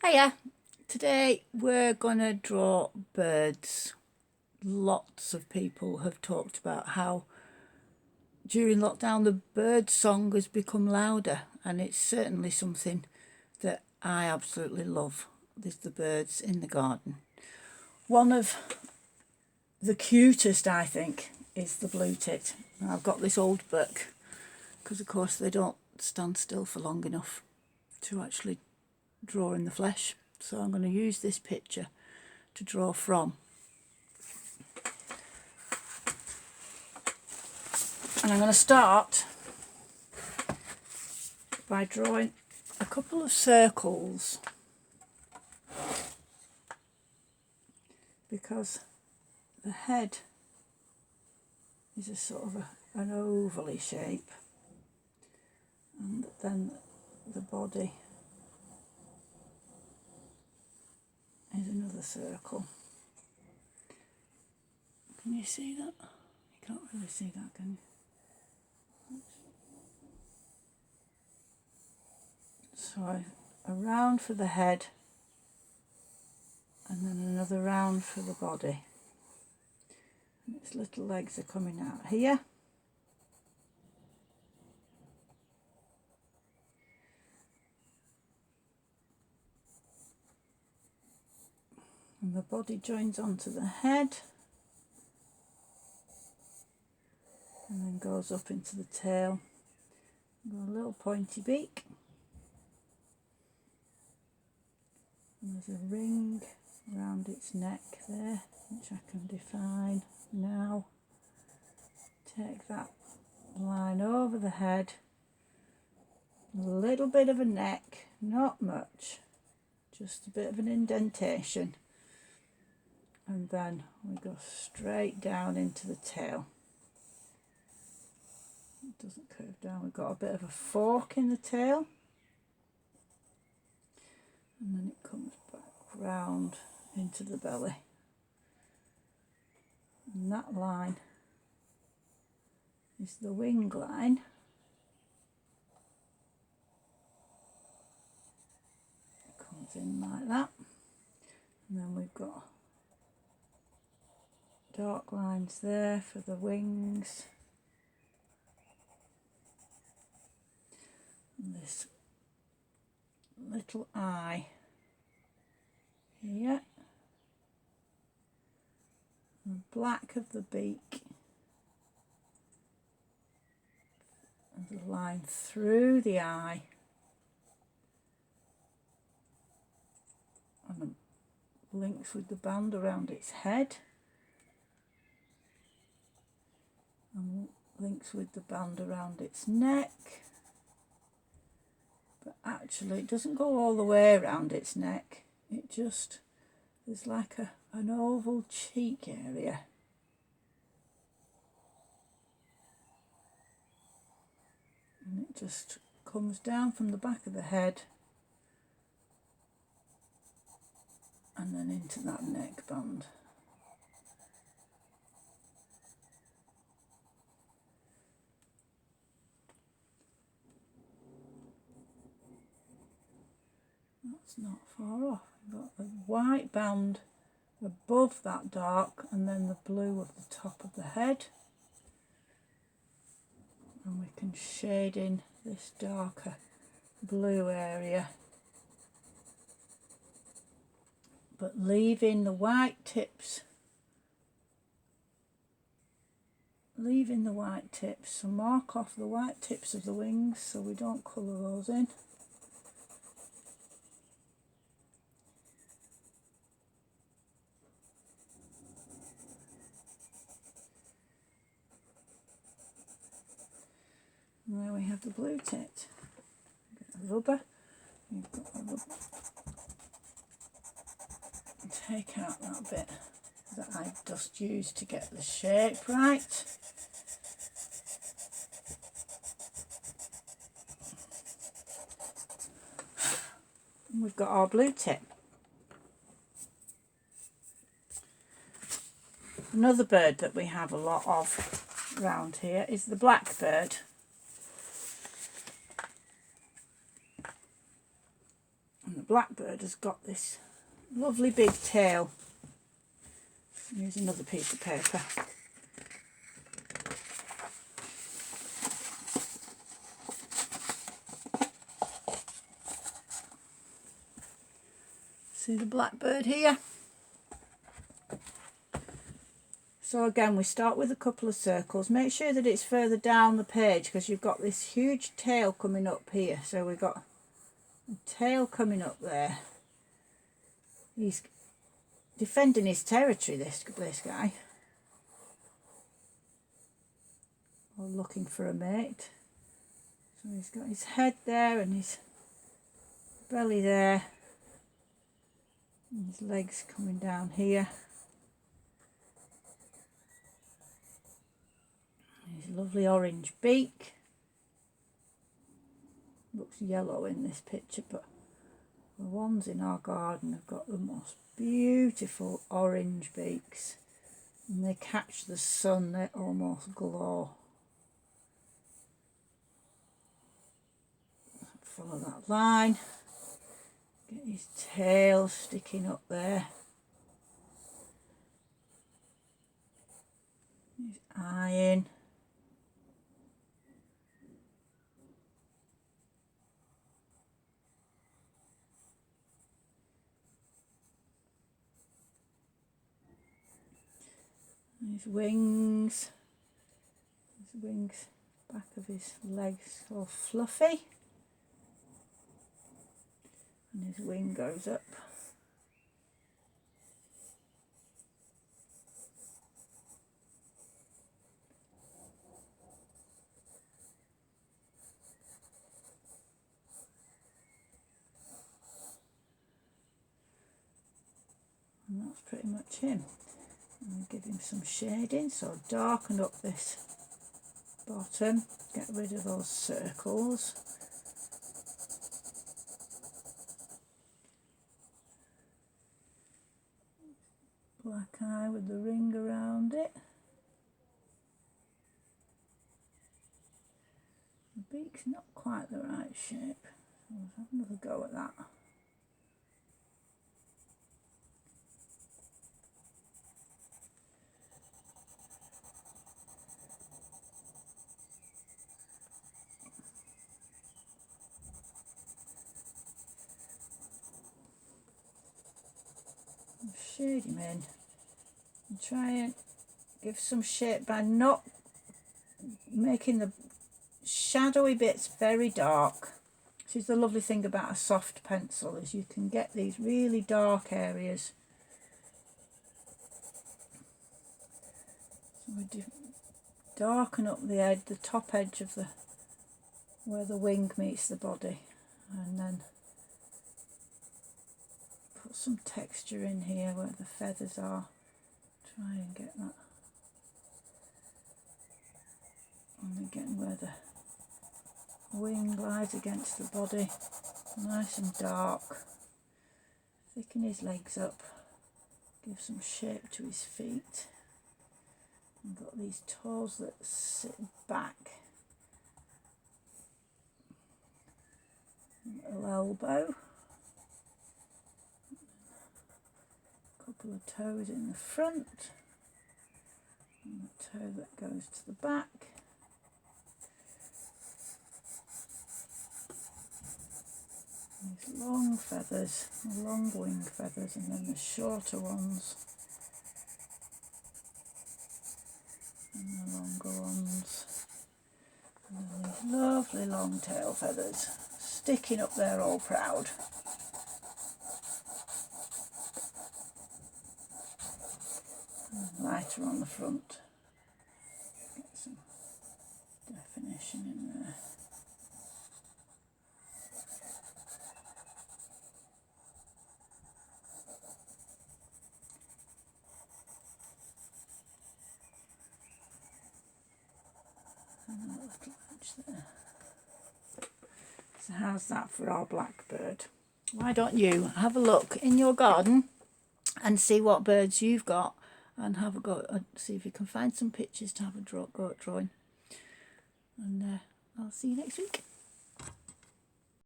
Hiya, today we're gonna draw birds. Lots of people have talked about how during lockdown the bird song has become louder, and it's certainly something that I absolutely love. There's the birds in the garden. One of the cutest, I think, is the blue tit. Now, I've got this old book because of course they don't stand still for long enough to actually draw in the flesh, so I'm going to use this picture to draw from. And I'm going to start by drawing a couple of circles, because the head is a sort of an ovally shape, and then the body is another circle. Can you see that? You can't really see that, can you? So a round for the head, and then another round for the body. And its little legs are coming out here. And the body joins onto the head and then goes up into the tail. Got a little pointy beak. And there's a ring around its neck there, which I can define now. Take that line over the head, a little bit of a neck, not much, just a bit of an indentation, and then we go straight down into the tail. It doesn't curve down, we've got a bit of a fork in the tail, and then it comes back round into the belly, and that line is the wing line. It comes in like that, and then we've got dark lines there for the wings, and this little eye here, the black of the beak, and the line through the eye, and the links with the band around its head, and links with the band around its neck. But actually it doesn't go all the way around its neck, it just, there's like an oval cheek area. And it just comes down from the back of the head and then into that neck band. That's not far off. We've got the white band above that dark, and then the blue of the top of the head. And we can shade in this darker blue area, but leaving the white tips, so mark off the white tips of the wings so we don't colour those in. And there we have the blue tit. Get a rubber. You've got a rubber. Take out that bit that I just used to get the shape right. And we've got our blue tit. Another bird that we have a lot of around here is the blackbird. And the blackbird has got this lovely big tail. Here's another piece of paper. See the blackbird here? So again, we start with a couple of circles. Make sure that it's further down the page because you've got this huge tail coming up here. So we've got a tail coming up there. He's defending his territory, this guy. Or looking for a mate. So he's got his head there and his belly there. And his legs coming down here. His lovely orange beak. Looks yellow in this picture, but the ones in our garden have got the most beautiful orange beaks. And they catch the sun, they almost glow. Follow that line. Get his tail sticking up there. His eye in. His wings, back of his legs all fluffy, and his wing goes up. And that's pretty much him. And give him some shading, so darken up this bottom, get rid of those circles. Black eye with the ring around it. The beak's not quite the right shape, so let's have another go at that. Shade him in and try and give some shape by not making the shadowy bits very dark. This is the lovely thing about a soft pencil, is you can get these really dark areas. So we darken up the edge, the top edge of where the wing meets the body, and then put some texture in here where the feathers are. Try and get that. And again where the wing lies against the body, nice and dark. Thicken his legs up, give some shape to his feet. I've got these toes that sit back. A little elbow. Couple of toes in the front, and a toe that goes to the back. These long feathers, the long wing feathers, and then the shorter ones, and the longer ones, and then these lovely long tail feathers sticking up there all proud. Lighter on the front, get some definition in there. And a little edge there. So how's that for our blackbird? Why don't you have a look in your garden and see what birds you've got, and have a go, see if you can find some pictures to have a go at drawing. And I'll see you next week.